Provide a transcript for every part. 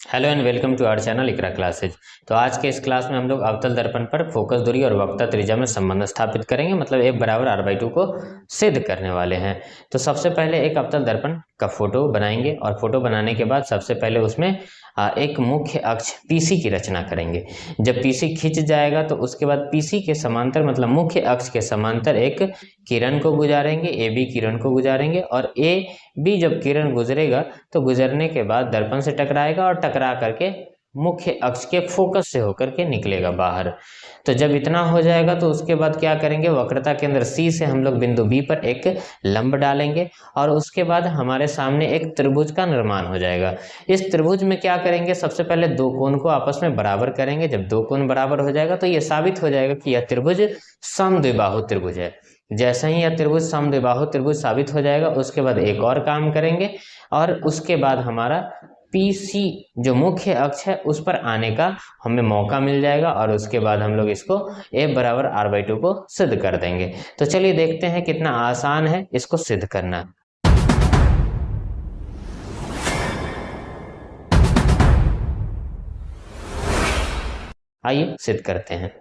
Hello and welcome to our channel Iqra classes. तो आज के इस क्लास में हम लोग अवतल दर्पण पर फोकस दूरी और वक्रता त्रिज्या में संबंध स्थापित करेंगे, मतलब F बराबर r/2 को सिद्ध करने वाले हैं। तो सबसे पहले एक अवतल दर्पण का फोटो बनाएंगे और फोटो बनाने के बाद सबसे पहले उसमें एक मुख्य अक्ष PC की रचना करेंगे। जब PC खिंच जाएगा तो उसके बाद PC के समांतर मतलब मुख्य अक्ष के समांतर एक किरण को गुजारेंगे, AB किरण को गुजारेंगे, और AB जब किरण गुजरेगा तो गुजरने के बाद दर्पण से टकराएगा और टकरा करके मुख्य अक्ष के फोकस से होकर के निकलेगा बाहर। तो जब इतना हो जाएगा तो उसके बाद क्या करेंगे, वक्रता केंद्र C से हम लोग बिंदु B पर एक लंब डालेंगे और उसके बाद हमारे सामने एक त्रिभुज का निर्माण हो जाएगा। इस त्रिभुज में क्या करेंगे, सबसे पहले दो कोण को आपस में बराबर करेंगे। जब दो कोण बराबर हो जाएगा तो यह साबित हो जाएगा कि यह त्रिभुज समद्विबाहु त्रिभुज है। जैसे ही यह त्रिभुज समद्विबाहु त्रिभुज साबित हो जाएगा उसके बाद एक और काम करेंगे और उसके बाद हमारा PC जो मुख्य अक्ष है उस पर आने का हमें मौका मिल जाएगा और उसके बाद हम लोग इसको F बराबर r/2 को सिद्ध कर देंगे। तो चलिए देखते हैं कितना आसान है इसको सिद्ध करना। आइए सिद्ध करते हैं।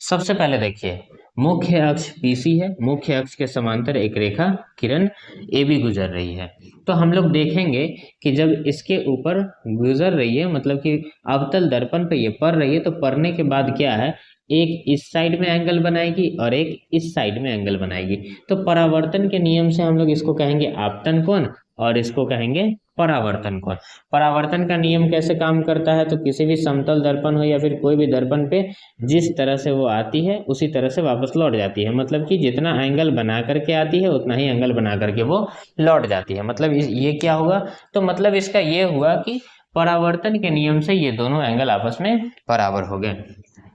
सबसे पहले देखिए, मुख्य अक्ष PC है, मुख्य अक्ष के समांतर एक रेखा किरण AB गुजर रही है। तो हम लोग देखेंगे कि जब इसके ऊपर गुजर रही है मतलब कि अवतल दर्पण पे ये पड़ रही है, तो पड़ने के बाद क्या है, एक इस साइड में एंगल बनाएगी और एक इस साइड में एंगल बनाएगी। तो परावर्तन के नियम से हम लोग इसको कहेंगे आपतन कोण और इसको कहेंगे परावर्तन कोण। परावर्तन का नियम कैसे काम करता है, तो किसी भी समतल दर्पण हो या फिर कोई भी दर्पण पे जिस तरह से वो आती है उसी तरह से वापस लौट जाती है। मतलब कि जितना एंगल बना करके आती है उतना ही एंगल बना करके वो लौट जाती है। मतलब ये क्या हुआ, तो मतलब इसका ये हुआ कि परावर्तन के नियम से ये दोनों एंगल आपस में बराबर हो गए।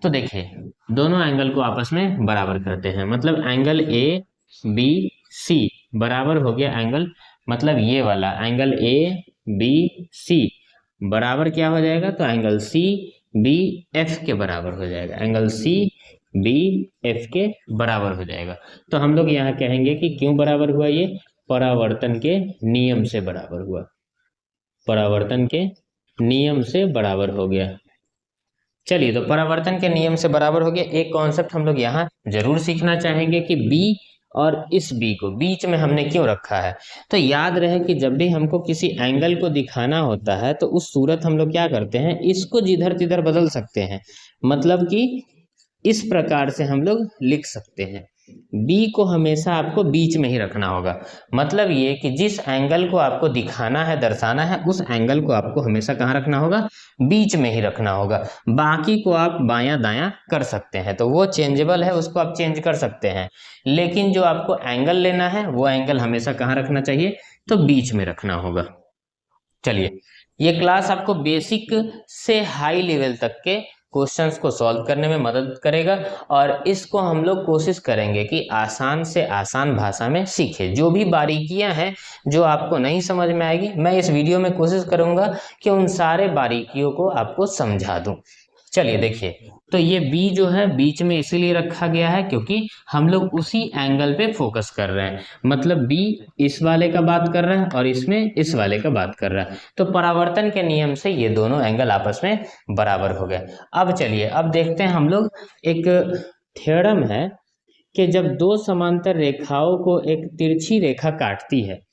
तो देखिए दोनों एंगल को आपस में बराबर करते हैं, मतलब एंगल ABC बराबर हो गया एंगल, मतलब ये वाला एंगल ABC बराबर क्या हो जाएगा, तो एंगल CBF के बराबर हो जाएगा। एंगल CBF के बराबर हो जाएगा। तो हम लोग यहाँ कहेंगे कि क्यों बराबर हुआ, ये परावर्तन के नियम से बराबर हुआ, परावर्तन के नियम से बराबर हो गया। चलिए, तो परावर्तन के नियम से बराबर हो गया। एक कॉन्सेप्ट हम लोग यहाँ जरूर सीखना चाहेंगे कि B और इस B को बीच में हमने क्यों रखा है। तो याद रहे कि जब भी हमको किसी एंगल को दिखाना होता है तो उस सूरत हम लोग क्या करते हैं, इसको जिधर तिधर बदल सकते हैं। मतलब कि इस प्रकार से हम लोग लिख सकते हैं, B को हमेशा आपको बीच में ही रखना होगा। मतलब ये कि जिस एंगल को आपको दिखाना है, दर्शाना है, उस एंगल को आपको हमेशा कहाँ रखना होगा, बीच में ही रखना होगा। बाकी को आप बायां दायां कर सकते हैं, तो वो चेंजेबल है, उसको आप चेंज कर सकते हैं। लेकिन जो आपको एंगल लेना है वो एंगल हमेशा कहाँ रखना चाहिए, तो बीच में रखना होगा। चलिए, ये क्लास आपको बेसिक से हाई लेवल तक के क्वेश्चंस को सॉल्व करने में मदद करेगा और इसको हम लोग कोशिश करेंगे कि आसान से आसान भाषा में सीखें। जो भी बारीकियां हैं जो आपको नहीं समझ में आएगी, मैं इस वीडियो में कोशिश करूंगा कि उन सारे बारीकियों को आपको समझा दूं। चलिए देखिए, तो ये B जो है बीच में इसीलिए रखा गया है क्योंकि हम लोग उसी एंगल पे फोकस कर रहे हैं। मतलब B इस वाले का बात कर रहा है और इसमें इस वाले का बात कर रहा है। तो परावर्तन के नियम से ये दोनों एंगल आपस में बराबर हो गए। अब चलिए, अब देखते हैं हम लोग, एक थ्योरम है कि जब दो समांतर रेखाओं को एक तिरछी रेखा काटती है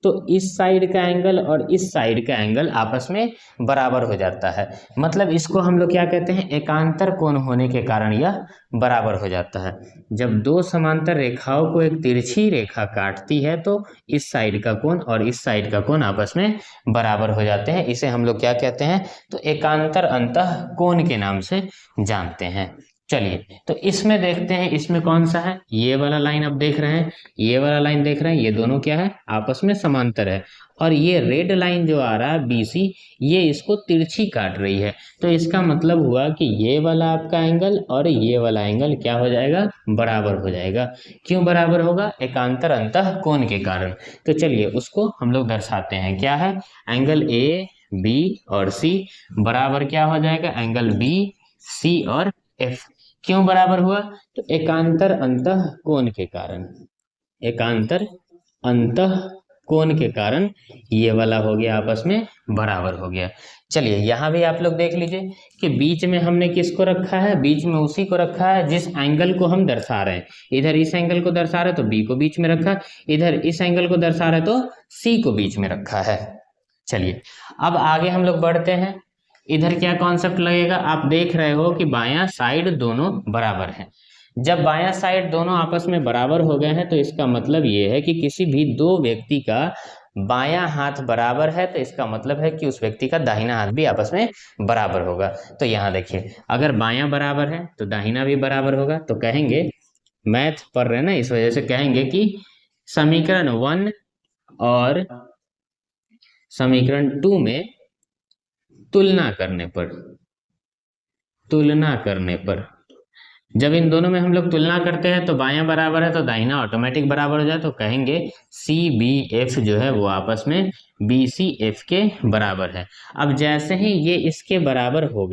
तो इस साइड का एंगल और इस साइड का एंगल आपस में बराबर हो जाता है। मतलब इसको हम लोग क्या कहते हैं, एकांतर कोण होने के कारण यह बराबर हो जाता है। जब दो समांतर रेखाओं को एक तिरछी रेखा काटती है तो इस साइड का कोण और इस साइड का कोण आपस में बराबर हो जाते हैं। इसे हम लोग क्या कहते हैं, तो एकांतर अंतः कोण के नाम से जानते हैं। चलिए, तो इसमें देखते हैं, इसमें कौन सा है, ये वाला लाइन आप देख रहे हैं, ये वाला लाइन देख रहे हैं, ये दोनों क्या है, आपस में समांतर है। और ये रेड लाइन जो आ रहा है BC, ये इसको तिरछी काट रही है। तो इसका मतलब हुआ कि ये वाला आपका एंगल और ये वाला एंगल क्या हो जाएगा, बराबर हो जाएगा। क्यों बराबर होगा, एकांतर अंतः कोण के कारण। तो चलिए उसको हम लोग दर्शाते हैं, क्या है, एंगल AB और C बराबर क्या हो जाएगा, एंगल BC और F। क्यों बराबर हुआ, तो एकांतर अंतः कोण के कारण, एकांतर अंतः कोण के कारण ये वाला हो गया आपस में बराबर हो गया। चलिए यहाँ भी आप लोग देख लीजिए कि बीच में हमने किसको रखा है, बीच में उसी को रखा है जिस एंगल को हम दर्शा रहे हैं। इधर इस एंगल को दर्शा रहे तो बी को बीच में रखा, इधर इस एंगल को दर्शा रहे तो सी को बीच में रखा है। चलिए अब आगे हम लोग बढ़ते हैं। इधर क्या कॉन्सेप्ट लगेगा, आप देख रहे हो कि बायां साइड दोनों बराबर है। जब बायां साइड दोनों आपस में बराबर हो गए हैं तो इसका मतलब ये है कि किसी भी दो व्यक्ति का बायां हाथ बराबर है तो इसका मतलब है कि उस व्यक्ति का दाहिना हाथ भी आपस में बराबर होगा। तो यहाँ देखिए अगर बायां बराबर है तो दाहिना भी बराबर होगा। तो कहेंगे, मैथ पढ़ रहे हैं ना इस वजह से कहेंगे कि समीकरण 1 और समीकरण 2 में तुलना करने पर जब इन दोनों में हम लोग तुलना करते हैं तो बायां बराबर है तो दाहिना ऑटोमेटिक बराबर हो जाए। तो कहेंगे सी बी एफ जो है वो आपस में बी सी एफ के बराबर है। अब जैसे ही ये इसके बराबर हो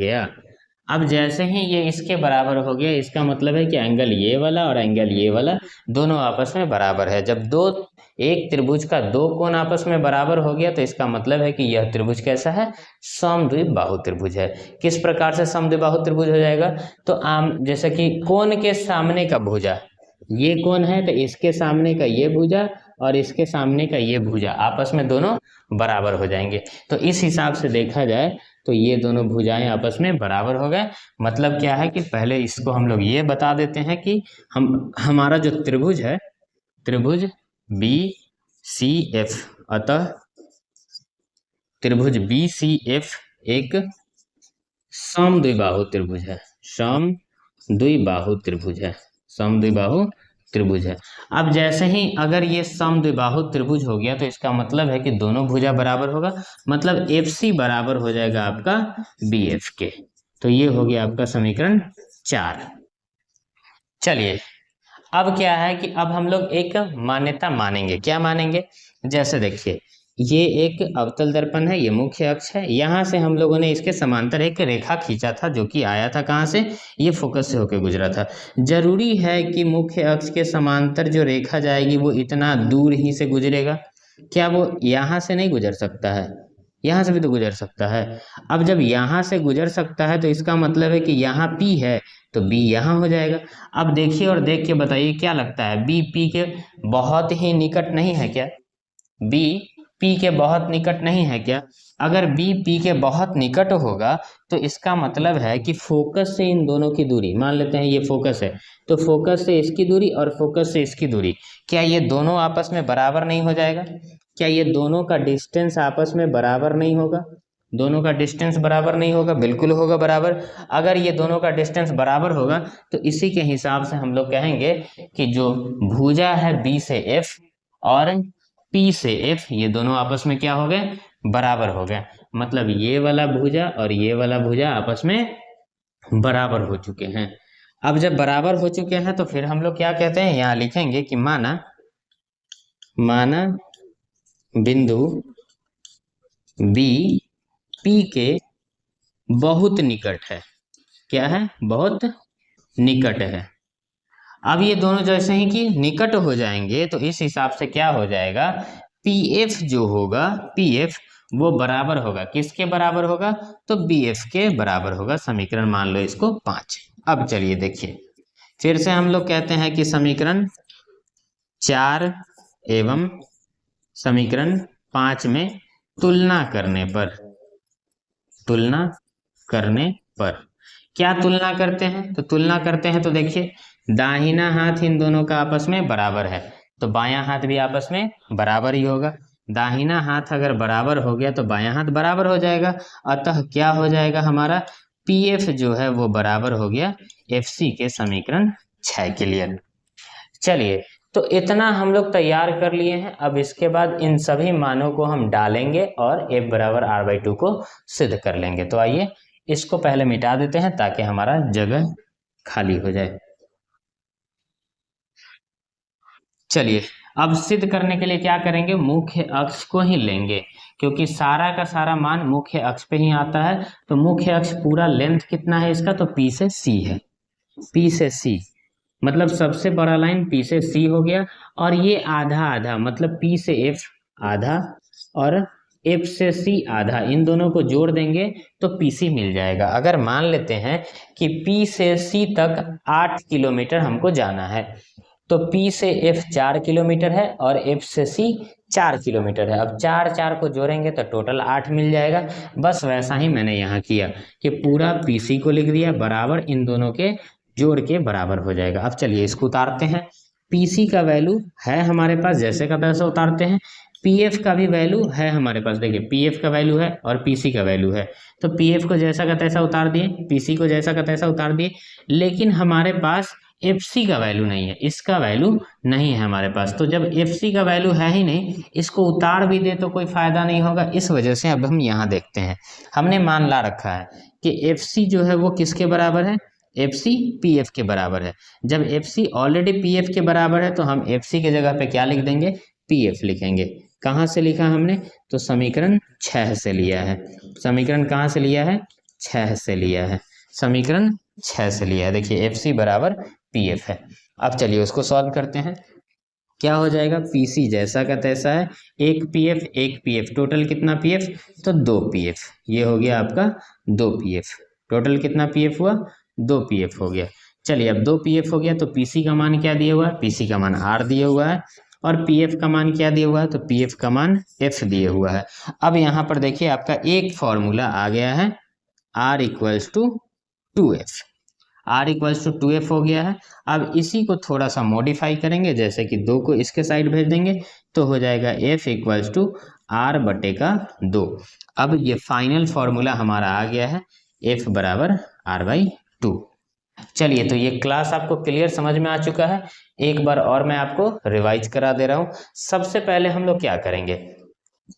गया, इसका मतलब है कि एंगल ये वाला और एंगल ये वाला दोनों आपस में बराबर है। जब एक त्रिभुज का दो कोण आपस में बराबर हो गया तो इसका मतलब है कि यह त्रिभुज कैसा है, समद्विबाहु त्रिभुज है। किस प्रकार से समद्विबाहु त्रिभुज हो जाएगा, तो आम जैसे कि कोण के सामने का भुजा, ये कोण है तो इसके सामने का ये भुजा और इसके सामने का ये भुजा आपस में दोनों बराबर हो जाएंगे। तो इस हिसाब से देखा जाए तो ये दोनों भुजाएं आपस में बराबर हो गए। मतलब क्या है कि पहले इसको हम लोग ये बता देते हैं कि हमारा जो त्रिभुज है, त्रिभुज बी सी एफ, अतः त्रिभुज बी सी एफ एक समद्विबाहु त्रिभुज है, समद्विबाहु त्रिभुज है। अब जैसे ही अगर ये समद्विबाहु त्रिभुज हो गया तो इसका मतलब है कि दोनों भुजा बराबर होगा, मतलब एफ सी बराबर हो जाएगा आपका बी एफ के। तो ये हो गया आपका समीकरण 4। चलिए अब क्या है कि अब हम लोग एक मान्यता मानेंगे। क्या मानेंगे, जैसे देखिए ये एक अवतल दर्पण है, ये मुख्य अक्ष है, यहाँ से हम लोगों ने इसके समांतर एक रेखा खींचा था जो कि आया था कहाँ से, ये फोकस से होकर गुजरा था। जरूरी है कि मुख्य अक्ष के समांतर जो रेखा जाएगी वो इतना दूर ही से गुजरेगा, क्या वो यहाँ से नहीं गुजर सकता है, यहाँ से भी तो गुजर सकता है। अब जब यहाँ से गुजर सकता है तो इसका मतलब है कि यहाँ P है तो B यहाँ हो जाएगा। अब देखिए और देख के बताइए क्या लगता है, B P के बहुत ही निकट नहीं है क्या, B P के बहुत निकट नहीं है क्या। अगर B P के बहुत निकट होगा तो इसका मतलब है कि फोकस से इन दोनों की दूरी, मान लेते हैं ये फोकस है तो फोकस से इसकी दूरी और फोकस से इसकी दूरी, क्या ये दोनों आपस में बराबर नहीं हो जाएगा, क्या ये दोनों का डिस्टेंस आपस में बराबर नहीं होगा, दोनों का डिस्टेंस बराबर नहीं होगा, बिल्कुल होगा बराबर। अगर ये दोनों का डिस्टेंस बराबर होगा तो इसी के हिसाब से हम लोग कहेंगे कि जो भुजा है B से F और P से F ये दोनों आपस में क्या हो गए, बराबर हो गए। मतलब ये वाला भुजा और ये वाला भुजा आपस में बराबर हो चुके हैं। अब जब बराबर हो चुके हैं तो फिर हम लोग क्या कहते हैं, यहाँ लिखेंगे कि माना बिंदु B P के बहुत निकट है, क्या है, बहुत निकट है। अब ये दोनों जैसे ही कि निकट हो जाएंगे तो इस हिसाब से क्या हो जाएगा, PF जो होगा, PF वो बराबर होगा, किसके बराबर होगा, तो BF के बराबर होगा। समीकरण मान लो इसको 5। अब चलिए देखिए फिर से हम लोग कहते हैं कि समीकरण 4 एवं समीकरण 5 में तुलना करने पर क्या तुलना करते हैं, तो तुलना करते हैं तो देखिए दाहिना हाथ इन दोनों का आपस में बराबर है तो बायां हाथ भी आपस में बराबर ही होगा। दाहिना हाथ अगर बराबर हो गया तो बायां हाथ बराबर हो जाएगा, अतः क्या हो जाएगा हमारा PF जो है वो बराबर हो गया FC के समीकरण 6 के लिए। चलिए तो इतना हम लोग तैयार कर लिए हैं। अब इसके बाद इन सभी मानों को हम डालेंगे और F बराबर R/2 को सिद्ध कर लेंगे। तो आइए इसको पहले मिटा देते हैं ताकि हमारा जगह खाली हो जाए। चलिए अब सिद्ध करने के लिए क्या करेंगे, मुख्य अक्ष को ही लेंगे क्योंकि सारा का सारा मान मुख्य अक्ष पे ही आता है। तो मुख्य अक्ष पूरा लेंथ कितना है इसका, तो P से C है, P से C मतलब सबसे बड़ा लाइन P से C हो गया और ये आधा आधा मतलब P से F आधा और एफ से सी आधा, इन दोनों को जोड़ देंगे तो पीसी मिल जाएगा। अगर मान लेते हैं कि पी से सी तक 8 किलोमीटर हमको जाना है, तो पी से एफ 4 किलोमीटर है और एफ से सी 4 किलोमीटर है। अब 4 को जोड़ेंगे तो टोटल 8 मिल जाएगा। बस वैसा ही मैंने यहाँ किया कि पूरा पीसी को लिख दिया बराबर, इन दोनों के जोड़ के बराबर हो जाएगा। अब चलिए इसको उतारते हैं। पीसी का वैल्यू है हमारे पास, जैसे का तैसे उतारते हैं। पीएफ का भी वैल्यू है हमारे पास, देखिए पीएफ का वैल्यू है और पीसी का वैल्यू है, तो पीएफ को जैसा का तैसा उतार दिए, पीसी को जैसा का तैसा उतार दिए। लेकिन हमारे पास एफ सी का वैल्यू नहीं है, इसका वैल्यू नहीं है हमारे पास। तो जब एफ सी का वैल्यू है ही नहीं, इसको उतार भी दे तो कोई फायदा नहीं होगा। इस वजह से अब हम यहाँ देखते हैं, हमने मान ला रखा है कि एफ सी जो है वो किसके बराबर है, एफ सी पी एफ के बराबर है। जब F C already P F के बराबर है तो हम एफ सी की जगह पे क्या लिख देंगे, पी एफ लिखेंगे। कहाँ से लिखा हमने, तो समीकरण 6 से लिया है। समीकरण कहाँ से लिया है, 6 से लिया है, समीकरण 6 से लिया है। देखिए एफ सी बराबर पी एफ है। अब चलिए उसको सॉल्व करते हैं। क्या हो जाएगा, पी सी जैसा का तैसा है, एक पी एफ, टोटल कितना पी एफ, तो 2 पी एफ। ये हो गया आपका 2 पी एफ। टोटल कितना पी एफ हुआ, 2 पी एफ हो गया। चलिए अब 2 पी एफ हो गया तो पीसी का मान क्या दिया हुआ है, पीसी का मान आर दिया हुआ है, और पीएफ का मान क्या दिया हुआ है, तो पीएफ का मान एफ दिया हुआ है। अब यहाँ पर देखिए आपका एक फॉर्मूला आ गया है, R equals to 2f, R equals to 2f हो गया है। अब इसी को थोड़ा सा मॉडिफाई करेंगे, जैसे कि 2 को इसके साइड भेज देंगे तो हो जाएगा f इक्वल्स टू आर बटे का 2। अब ये फाइनल फॉर्मूला हमारा आ गया है, f बराबर r/2। चलिए तो ये क्लास आपको क्लियर समझ में आ चुका है। एक बार और मैं आपको रिवाइज करा दे रहा हूँ। सबसे पहले हम लोग क्या करेंगे,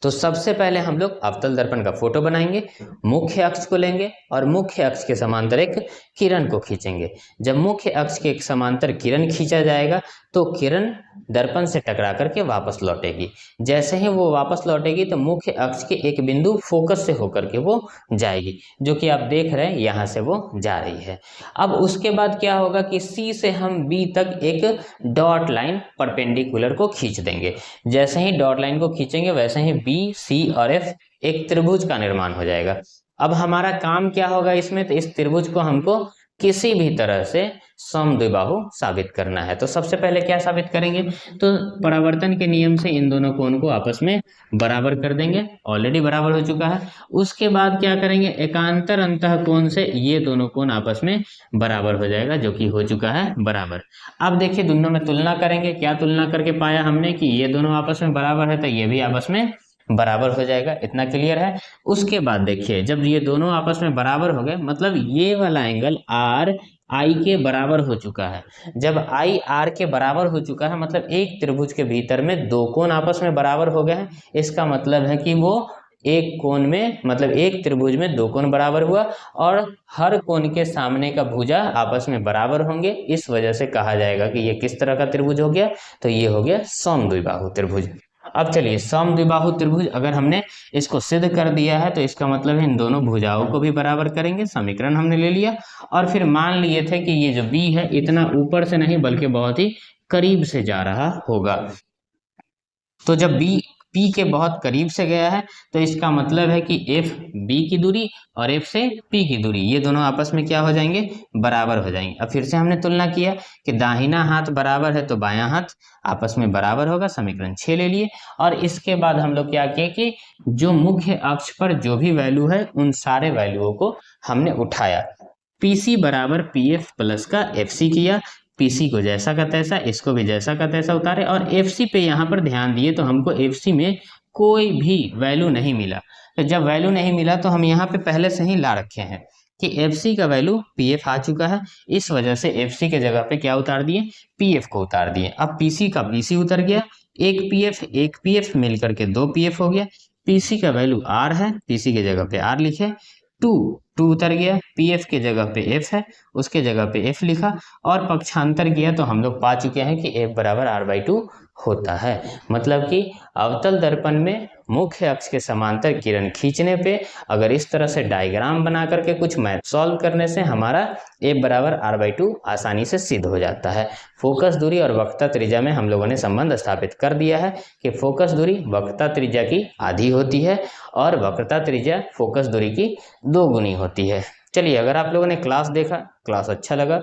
तो सबसे पहले हम लोग अवतल दर्पण का फोटो बनाएंगे, मुख्य अक्ष को लेंगे और मुख्य अक्ष के समांतर एक किरण को खींचेंगे। जब मुख्य अक्ष के एक समांतर किरण खींचा जाएगा तो किरण दर्पण से टकरा करके वापस लौटेगी। जैसे ही वो वापस लौटेगी तो मुख्य अक्ष के एक बिंदु फोकस से होकर के वो जाएगी, जो कि आप देख रहे हैं यहाँ से वो जा रही है। अब उसके बाद क्या होगा कि C से हम B तक एक डॉट लाइन परपेंडिकुलर को खींच देंगे। जैसे ही डॉट लाइन को खींचेंगे वैसे ही B, C और F एक त्रिभुज का निर्माण हो जाएगा। अब हमारा काम क्या होगा इसमें, तो इस त्रिभुज को हमको किसी भी तरह से समद्विबाहु साबित करना है। तो सबसे पहले क्या साबित करेंगे, तो परावर्तन के नियम से इन दोनों कोण को आपस में बराबर कर देंगे, ऑलरेडी बराबर हो चुका है। उसके बाद क्या करेंगे, एकांतर अंतः कोण से ये दोनों कोण आपस में बराबर हो जाएगा, जो कि हो चुका है बराबर। अब देखिए दोनों में तुलना करेंगे, क्या तुलना करके पाया हमने कि ये दोनों आपस में बराबर है, तो ये भी आपस में बराबर हो जाएगा। इतना क्लियर है। उसके बाद देखिए जब ये दोनों आपस में बराबर हो गए, मतलब ये वाला एंगल आर आई के बराबर हो चुका है। जब आई आर के बराबर हो चुका है, मतलब एक त्रिभुज के भीतर में दो कोण आपस में बराबर हो गए हैं। इसका मतलब है कि वो एक कोण में, मतलब एक त्रिभुज में दो कोण बराबर हुआ और हर कोण के सामने का भुजा आपस में बराबर होंगे। इस वजह से कहा जाएगा कि ये किस तरह का त्रिभुज हो गया, तो ये हो गया समद्विबाहु त्रिभुज। अब चलिए समद्विबाहु त्रिभुज अगर हमने इसको सिद्ध कर दिया है तो इसका मतलब है इन दोनों भुजाओं को भी बराबर करेंगे। समीकरण हमने ले लिया और फिर मान लिए थे कि ये जो B है इतना ऊपर से नहीं बल्कि बहुत ही करीब से जा रहा होगा। तो जब B P के बहुत करीब से गया है तो इसका मतलब है कि F B की दूरी और F से P की दूरी ये दोनों आपस में क्या हो जाएंगे, बराबर हो जाएंगे। अब फिर से हमने तुलना किया कि दाहिना हाथ बराबर है तो बायां हाथ आपस में बराबर होगा, समीकरण 6 ले लिए। और इसके बाद हम लोग क्या किए कि जो मुख्य अक्ष पर जो भी वैल्यू है उन सारे वैल्यूओं को हमने उठाया, PC बराबर PF प्लस का FC किया। PC को जैसा का तैसा, इसको भी जैसा का तैसा उतारे और FC पे यहाँ पर ध्यान दिए तो हमको FC में कोई भी वैल्यू नहीं मिला। तो जब वैल्यू नहीं मिला तो हम यहाँ पे पहले से ही ला रखे हैं कि FC का वैल्यू PF आ चुका है। इस वजह से FC के जगह पे क्या उतार दिए, PF को उतार दिए। अब PC का PC उतर गया, एक PF मिल करके 2 PF हो गया। PC का वैल्यू R है, PC की जगह पे R लिखे, 2 उतर गया, PF के जगह पे F है उसके जगह पे F लिखा और पक्षांतर किया तो हम लोग पा चुके हैं कि F बराबर R/2 होता है। मतलब कि अवतल दर्पण में मुख्य अक्ष के समांतर किरण खींचने पे अगर इस तरह से डायग्राम बना करके कुछ मैथ सॉल्व करने से हमारा a बराबर r/2 आसानी से सिद्ध हो जाता है। फोकस दूरी और वक्रता त्रिज्या में हम लोगों ने संबंध स्थापित कर दिया है कि फोकस दूरी वक्रता त्रिज्या की आधी होती है और वक्रता त्रिज्या फोकस दूरी की 2 गुनी होती है। चलिए, अगर आप लोगों ने क्लास देखा, क्लास अच्छा लगा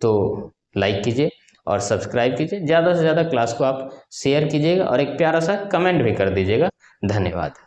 तो लाइक कीजिए और सब्सक्राइब कीजिए। ज़्यादा से ज़्यादा क्लास को आप शेयर कीजिएगा और एक प्यारा सा कमेंट भी कर दीजिएगा। धन्यवाद।